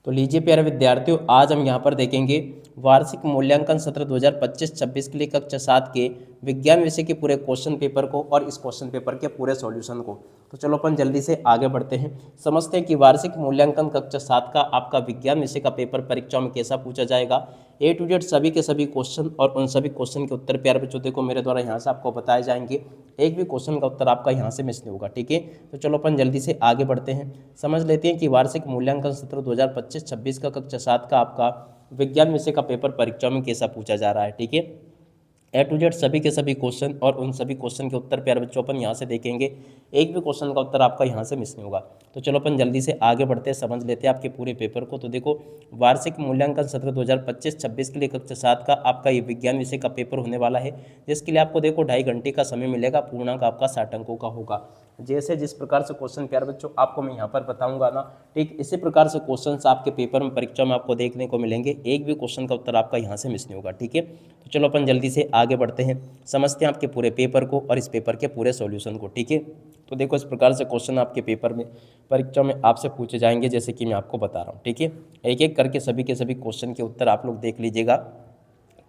तो लीजिए प्यारे विद्यार्थियों, आज हम यहाँ पर देखेंगे वार्षिक मूल्यांकन सत्र 2025-26 के लिए कक्षा 7 के विज्ञान विषय के पूरे क्वेश्चन पेपर को और इस क्वेश्चन पेपर के पूरे सॉल्यूशन को। तो चलो अपन जल्दी से आगे बढ़ते हैं, समझते हैं कि वार्षिक मूल्यांकन कक्षा 7 का आपका विज्ञान विषय का पेपर परीक्षा में कैसा पूछा जाएगा। ए टू जेड सभी के सभी क्वेश्चन और उन सभी क्वेश्चन के उत्तर प्यारे बच्चों देखो मेरे द्वारा यहाँ से आपको बताए जाएंगे। एक भी क्वेश्चन का उत्तर आपका यहाँ से मिस नहीं होगा, ठीक है। तो चलो अपन जल्दी से आगे बढ़ते हैं, समझ लेते हैं कि वार्षिक मूल्यांकन सत्र 2025-26 का कक्षा 7 का आपका विज्ञान विषय का पेपर परीक्षा में कैसा पूछा जा रहा है, ठीक है। ए टू जेड सभी के सभी क्वेश्चन और उन सभी क्वेश्चन के उत्तर प्यारे बच्चों अपन यहाँ से देखेंगे। एक भी क्वेश्चन का उत्तर आपका यहाँ से मिस नहीं होगा। तो चलो अपन जल्दी से आगे बढ़ते हैं, समझ लेते हैं आपके पूरे पेपर को। तो देखो वार्षिक मूल्यांकन सत्र 2025-26 के लिए कक्षा 7 का आपका ये विज्ञान विषय का पेपर होने वाला है, जिसके लिए आपको देखो 2.5 घंटे का समय मिलेगा। पूर्णांक आपका 60 अंकों का होगा। जैसे जिस प्रकार से क्वेश्चन प्यारे बच्चों आपको मैं यहाँ पर बताऊंगा ना, ठीक इसी प्रकार से क्वेश्चंस आपके पेपर में परीक्षा में आपको देखने को मिलेंगे। एक भी क्वेश्चन का उत्तर आपका यहाँ से मिस नहीं होगा, ठीक है। तो चलो अपन जल्दी से आगे बढ़ते हैं, समझते हैं आपके पूरे पेपर को और इस पेपर के पूरे सॉल्यूशन को, ठीक है। तो देखो इस प्रकार से क्वेश्चन आपके पेपर में परीक्षा में आपसे पूछे जाएंगे, जैसे कि मैं आपको बता रहा हूँ, ठीक है। एक एक करके सभी के सभी क्वेश्चन के उत्तर आप लोग देख लीजिएगा।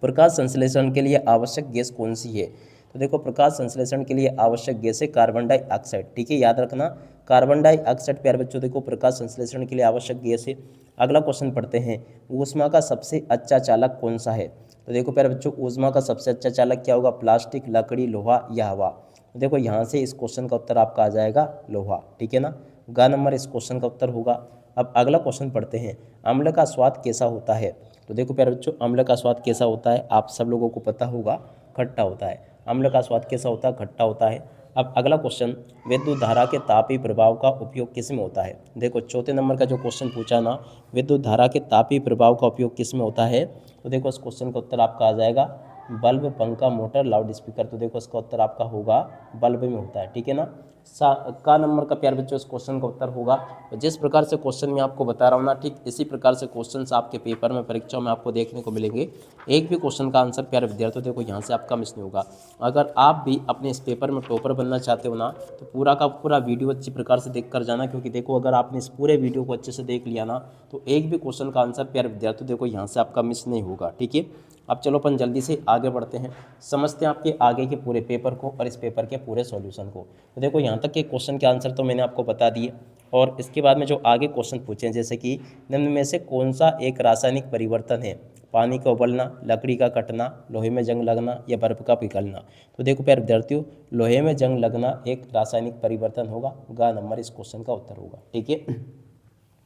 प्रकाश संश्लेषण के लिए आवश्यक गैस कौन सी है? तो देखो प्रकाश संश्लेषण के लिए आवश्यक गैस है कार्बन डाइऑक्साइड, ठीक है, याद रखना कार्बन डाइऑक्साइड प्यारे बच्चों देखो प्रकाश संश्लेषण के लिए आवश्यक गैस है। अगला क्वेश्चन पढ़ते हैं, ऊष्मा का सबसे अच्छा चालक कौन सा है? तो देखो प्यारे बच्चों ऊष्मा का सबसे अच्छा चालक क्या होगा? प्लास्टिक, लकड़ी, लोहा या हवा? तो देखो यहाँ से इस क्वेश्चन का उत्तर आपका आ जाएगा लोहा, ठीक है ना। ग नंबर इस क्वेश्चन का उत्तर होगा। अब अगला क्वेश्चन पढ़ते हैं, अम्ल का स्वाद कैसा होता है? तो देखो प्यारे बच्चों अम्ल का स्वाद कैसा होता है आप सब लोगों को पता होगा, खट्टा होता है। अम्ल का स्वाद कैसा होता है? खट्टा होता है। अब अगला क्वेश्चन, विद्युत धारा के तापीय प्रभाव का उपयोग किस में होता है? देखो चौथे नंबर का जो क्वेश्चन पूछा ना, विद्युत धारा के तापीय प्रभाव का उपयोग किस में होता है? तो देखो इस क्वेश्चन का उत्तर आपका आ जाएगा बल्ब, पंखा, मोटर, लाउड स्पीकर। तो देखो इसका उत्तर आपका होगा बल्ब में होता है, ठीक है ना। का नंबर का प्यार बच्चों इस क्वेश्चन का उत्तर होगा। जिस प्रकार से क्वेश्चन मैं आपको बता रहा हूँ ना, ठीक इसी प्रकार से क्वेश्चंस आपके पेपर में परीक्षा में आपको देखने को मिलेंगे। एक भी क्वेश्चन का आंसर प्यारे विद्यार्थियों देखो यहाँ से आपका मिस नहीं होगा। अगर आप भी अपने इस पेपर में टॉपर बनना चाहते हो ना, तो पूरा का पूरा वीडियो अच्छी प्रकार से देख कर जाना, क्योंकि देखो अगर आपने इस पूरे वीडियो को अच्छे से देख लिया ना, तो एक भी क्वेश्चन का आंसर प्यारे विद्यार्थियों देखो यहाँ से आपका मिस नहीं होगा, ठीक है। अब चलो अपन जल्दी से आगे बढ़ते हैं, समझते हैं आपके आगे के पूरे पेपर को और इस पेपर के पूरे सॉल्यूशन को। तो देखो यहाँ तक के क्वेश्चन के आंसर तो मैंने आपको बता दिए, और इसके बाद में जो आगे क्वेश्चन पूछे हैं, जैसे कि निम्न में से कौन सा एक रासायनिक परिवर्तन है? पानी का उबलना, लकड़ी का कटना, लोहे में जंग लगना या बर्फ का पिघलना? तो देखो प्यारे विद्यार्थियों लोहे में जंग लगना एक रासायनिक परिवर्तन होगा। ग नंबर इस क्वेश्चन का उत्तर होगा, ठीक है।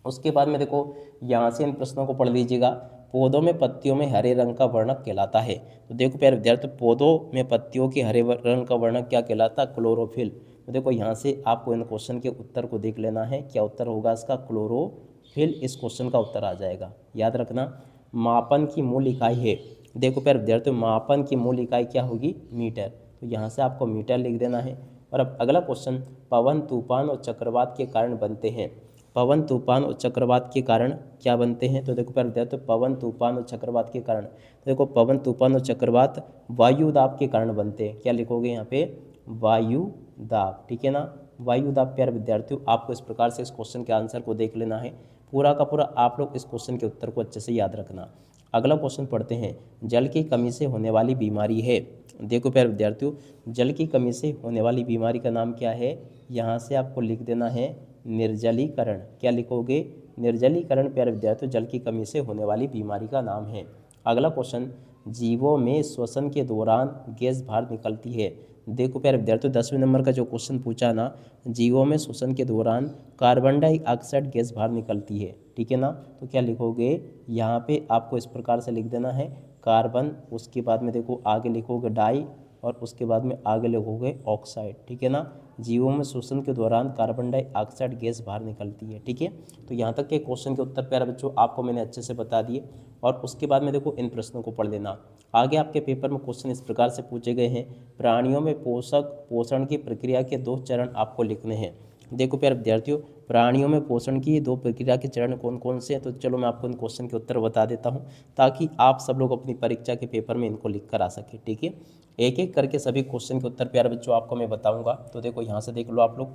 उसके बाद में देखो यहाँ से इन प्रश्नों को पढ़ लीजिएगा। पौधों में पत्तियों में हरे रंग का वर्णक कहलाता है। तो देखो प्यारे विद्यार्थियों पौधों में पत्तियों के हरे रंग का वर्णक क्या कहलाता है? क्लोरोफिल। तो देखो यहाँ से आपको इन क्वेश्चन के उत्तर को देख लेना है, क्या उत्तर होगा इसका? क्लोरोफिल इस क्वेश्चन का उत्तर आ जाएगा। याद रखना मापन की मूल इकाई है, देखो प्यारे विद्यार्थियों मापन की मूल इकाई क्या होगी? मीटर। तो यहाँ से आपको मीटर लिख देना है। और अब अगला क्वेश्चन, पवन तूफान और चक्रवात के कारण बनते हैं। पवन तूफान और चक्रवात के कारण क्या बनते हैं? तो देखो प्यारे विद्यार्थियों पवन तूफान और चक्रवात के कारण, तो देखो पवन तूफान और चक्रवात वायु दाब के कारण बनते हैं। क्या लिखोगे यहाँ पे? वायु दाब, ठीक है ना। वायु दाब प्यारे विद्यार्थियों आपको इस प्रकार से इस क्वेश्चन के आंसर को देख लेना है। पूरा का पूरा आप लोग इस क्वेश्चन के उत्तर को अच्छे से याद रखना। अगला क्वेश्चन पढ़ते हैं, जल की कमी से होने वाली बीमारी है। देखो प्यारे विद्यार्थियों जल की कमी से होने वाली बीमारी का नाम क्या है? यहाँ से आपको लिख देना है निर्जलीकरण। क्या लिखोगे? निर्जलीकरण प्यारे विद्यार्थियों जल की कमी से होने वाली बीमारी का नाम है। अगला क्वेश्चन, जीवों में श्वसन के दौरान गैस बाहर निकलती है। देखो प्यारे विद्यार्थियों 10वें नंबर का जो क्वेश्चन पूछा ना, जीवों में श्वसन के दौरान कार्बन डाइऑक्साइड गैस बाहर निकलती है, ठीक है ना। तो क्या लिखोगे? यहाँ पे आपको इस प्रकार से लिख देना है कार्बन, उसके बाद में देखो आगे लिखोगे डाई, और उसके बाद में आगे लिखोगे ऑक्साइड, ठीक है ना। जीवों में श्वसन के दौरान कार्बन डाइऑक्साइड गैस बाहर निकलती है, ठीक है। तो यहाँ तक के क्वेश्चन के उत्तर प्यारे बच्चों आपको मैंने अच्छे से बता दिए, और उसके बाद में देखो इन प्रश्नों को पढ़ लेना। आगे आपके पेपर में क्वेश्चन इस प्रकार से पूछे गए हैं, प्राणियों में पोषण की प्रक्रिया के 2 चरण आपको लिखने हैं। देखो प्यारे विद्यार्थियों, प्राणियों में पोषण की दो प्रक्रिया के चरण कौन कौन से हैं, तो चलो मैं आपको इन क्वेश्चन के उत्तर बता देता हूं ताकि आप सब लोग अपनी परीक्षा के पेपर में इनको लिख कर आ सके। ठीक है, एक एक करके सभी क्वेश्चन के उत्तर प्यारे बच्चों आपको मैं बताऊंगा। तो देखो यहाँ से देख लो आप लोग,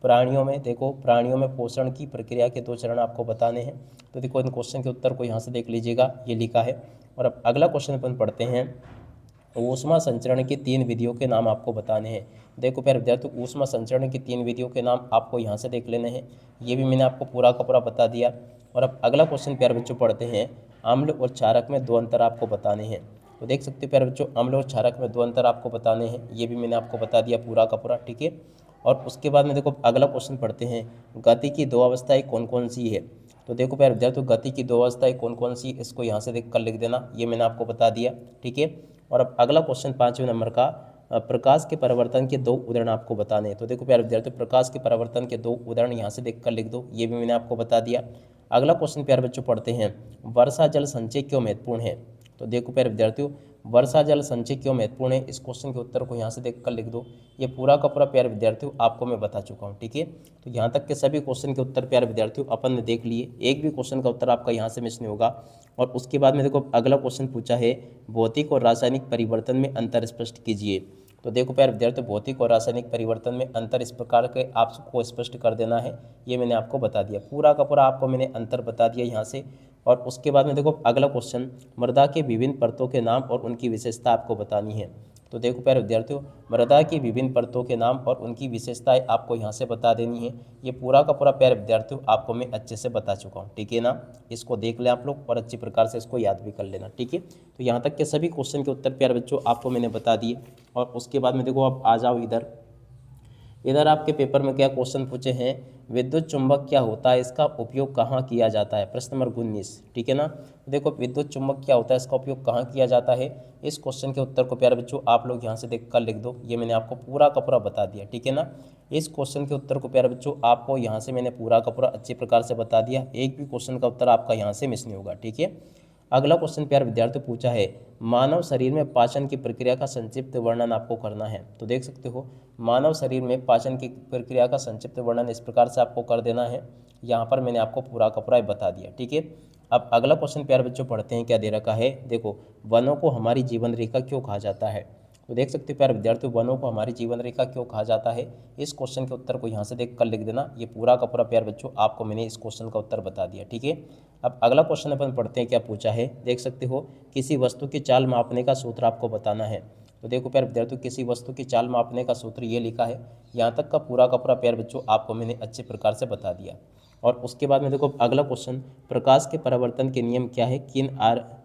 प्राणियों में देखो, प्राणियों में पोषण की प्रक्रिया के दो चरण आपको बताने हैं। तो देखो इन क्वेश्चन के उत्तर को यहाँ से देख लीजिएगा, ये लिखा है। और अब अगला क्वेश्चन अपन पढ़ते हैं, ऊष्मा संचरण की 3 विधियों के नाम आपको बताने हैं। देखो प्यारे विद्यार्थियों, ऊष्मा संचरण की 3 विधियों के नाम आपको यहाँ से देख लेने हैं, ये भी मैंने आपको पूरा का पूरा बता दिया। और अब अगला क्वेश्चन प्यारे बच्चों पढ़ते हैं, अम्ल और क्षारक में 2 अंतर आपको बताने हैं। तो देख सकते हो प्यारे बच्चों, अम्ल और क्षारक में 2 अंतर आपको बताने हैं, ये भी मैंने आपको बता दिया पूरा का पूरा। ठीक है, और उसके बाद में देखो अगला क्वेश्चन पढ़ते हैं, गति की 2 अवस्थाएं कौन कौन सी है। तो देखो प्यारे विद्यार्थियों, गति की 2 अवस्थाएं कौन कौन सी, इसको यहाँ से देख कर लिख देना, ये मैंने आपको बता दिया। ठीक है, और अब अगला क्वेश्चन 5वें नंबर का, प्रकाश के परिवर्तन के 2 उदाहरण आपको बताने हैं। तो देखो प्यारे विद्यार्थियों, प्रकाश के परिवर्तन के 2 उदाहरण यहाँ से देख कर लिख दो, ये भी मैंने आपको बता दिया। अगला क्वेश्चन प्यारे बच्चों पढ़ते हैं, वर्षा जल संचय क्यों महत्वपूर्ण है। तो देखो प्यारे विद्यार्थियों, वर्षा जल संचय क्यों महत्वपूर्ण है, इस क्वेश्चन के उत्तर को यहाँ से देख कर लिख दो, ये पूरा का पूरा प्यारे विद्यार्थियों आपको मैं बता चुका हूँ। ठीक है, तो यहाँ तक के सभी क्वेश्चन के उत्तर प्यारे विद्यार्थियों अपन ने देख लिए, एक भी क्वेश्चन का उत्तर आपका यहाँ से मिस नहीं होगा। और उसके बाद में देखो अगला क्वेश्चन पूछा है, भौतिक और रासायनिक परिवर्तन में अंतर स्पष्ट कीजिए। तो देखो प्यारे विद्यार्थियों, भौतिक और रासायनिक परिवर्तन में अंतर इस प्रकार के आपको स्पष्ट कर देना है, ये मैंने आपको बता दिया, पूरा का पूरा आपको मैंने अंतर बता दिया यहाँ से। और उसके बाद में देखो अगला क्वेश्चन, मृदा के विभिन्न परतों के नाम और उनकी विशेषता आपको बतानी है। तो देखो प्यारे विद्यार्थियों, मृदा की विभिन्न परतों के नाम और उनकी विशेषताएं आपको यहाँ से बता देनी है, ये पूरा का पूरा प्यारे विद्यार्थियों आपको मैं अच्छे से बता चुका हूँ। ठीक है ना, इसको देख ले आप लोग और अच्छी प्रकार से इसको याद भी कर लेना। ठीक है, तो यहाँ तक के सभी क्वेश्चन के उत्तर प्यारे बच्चों आपको मैंने बता दिए। और उसके बाद में देखो आप आ जाओ इधर, इधर आपके पेपर में क्या क्वेश्चन पूछे हैं, विद्युत चुंबक क्या होता है, इसका उपयोग कहाँ किया जाता है, प्रश्न नंबर 19। ठीक है ना, देखो विद्युत चुंबक क्या होता है, इसका उपयोग कहाँ किया जाता है, इस क्वेश्चन के उत्तर को प्यारे बच्चों आप लोग यहाँ से देख कर लिख दो, ये मैंने आपको पूरा का पूरा बता दिया। ठीक है ना, इस क्वेश्चन के उत्तर को प्यारे बच्चों आपको यहाँ से मैंने पूरा का पूरा अच्छी प्रकार से बता दिया, एक भी क्वेश्चन का उत्तर आपका यहाँ से मिस नहीं होगा। ठीक है, अगला क्वेश्चन प्यारे विद्यार्थी पूछा है, मानव शरीर में पाचन की प्रक्रिया का संक्षिप्त वर्णन आपको करना है। तो देख सकते हो, मानव शरीर में पाचन की प्रक्रिया का संक्षिप्त वर्णन इस प्रकार से आपको कर देना है, यहाँ पर मैंने आपको पूरा का पूरा बता दिया। ठीक है, अब अगला क्वेश्चन प्यारे बच्चों पढ़ते हैं, क्या दे रखा है, देखो वनों को हमारी जीवन रेखा क्यों कहा जाता है। तो देख सकते हो प्यारे विद्यार्थियों, वनों को हमारी जीवन रेखा क्यों कहा जाता है, इस क्वेश्चन के उत्तर को यहाँ से देख कर लिख देना, ये पूरा का पूरा प्यारे बच्चों आपको मैंने इस क्वेश्चन का उत्तर बता दिया। ठीक है, अब अगला क्वेश्चन अपन पढ़ते हैं, क्या पूछा है, देख सकते हो, किसी वस्तु की चाल मापने का सूत्र आपको बताना है। तो देखो प्यारे विद्यार्थियों, किसी वस्तु की चाल मापने का सूत्र ये लिखा है, यहाँ तक का पूरा का पूरा प्यारे बच्चों आपको मैंने अच्छे प्रकार से बता दिया। और उसके बाद में देखो अगला क्वेश्चन, प्रकाश के परावर्तन के नियम क्या है,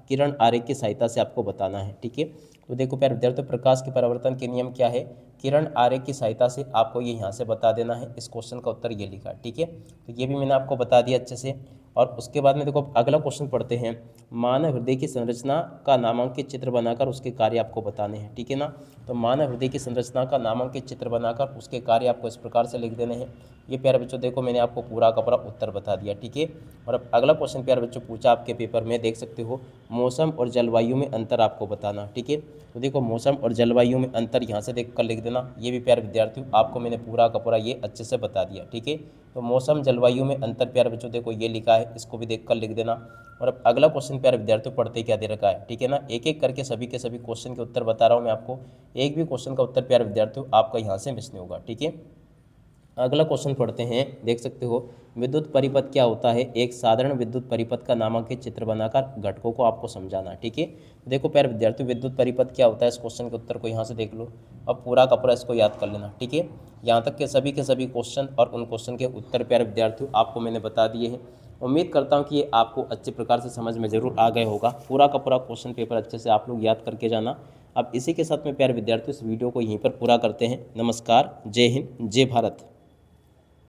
किरण आरेख की सहायता से आपको बताना है। ठीक है, तो देखो प्यारे विद्यार्थियों, प्रकाश के परावर्तन के नियम क्या है, किरण आरेख की सहायता से आपको ये यहाँ से बता देना है, इस क्वेश्चन का उत्तर ये लिखा। ठीक है, तो ये भी मैंने आपको बता दिया अच्छे से। और उसके बाद में देखो अगला क्वेश्चन पढ़ते हैं, मानव हृदय की संरचना का नामांकित चित्र बनाकर उसके कार्य आपको बताने हैं। ठीक है ना, तो मानव हृदय की संरचना का नामांकित चित्र बनाकर उसके कार्य आपको इस प्रकार से लिख देने हैं। ये प्यारे बच्चों देखो मैंने आपको पूरा का पूरा उत्तर बता दिया। ठीक है, और अब अगला क्वेश्चन प्यारे बच्चों पूछा आपके पेपर में, देख सकते हो, मौसम और जलवायु में अंतर आपको बताना। ठीक है, तो देखो मौसम और जलवायु में अंतर यहाँ से देख कर लिख देना, ये भी प्यारे विद्यार्थियों आपको मैंने पूरा का पूरा ये अच्छे से बता दिया। ठीक है, तो मौसम जलवायु में अंतर प्यारे बच्चों देखो ये लिखा है, इसको भी देख कर लिख देना। और अब अगला क्वेश्चन प्यारे विद्यार्थियों पढ़ते क्या दे रखा है। ठीक है ना, एक एक करके सभी के सभी क्वेश्चन के उत्तर बता रहा हूँ मैं आपको, एक भी क्वेश्चन का उत्तर प्यारे विद्यार्थियों आपका यहाँ से मिस नहीं होगा। ठीक है, अगला क्वेश्चन पढ़ते हैं, देख सकते हो, विद्युत परिपथ क्या होता है, एक साधारण विद्युत परिपथ का नामांकित चित्र बनाकर घटकों को आपको समझाना। ठीक है, देखो प्यारे विद्यार्थियों, विद्युत परिपथ क्या होता है, इस क्वेश्चन के उत्तर को यहाँ से देख लो, अब पूरा का पूरा इसको याद कर लेना। ठीक है, यहाँ तक के सभी क्वेश्चन और उन क्वेश्चन के उत्तर प्यारे विद्यार्थियों आपको मैंने बता दिए हैं। उम्मीद करता हूँ कि ये आपको अच्छे प्रकार से समझ में जरूर आ गए होगा, पूरा का पूरा क्वेश्चन पेपर अच्छे से आप लोग याद करके जाना। अब इसी के साथ में प्यारे विद्यार्थियों इस वीडियो को यहीं पर पूरा करते हैं। नमस्कार, जय हिंद, जय भारत।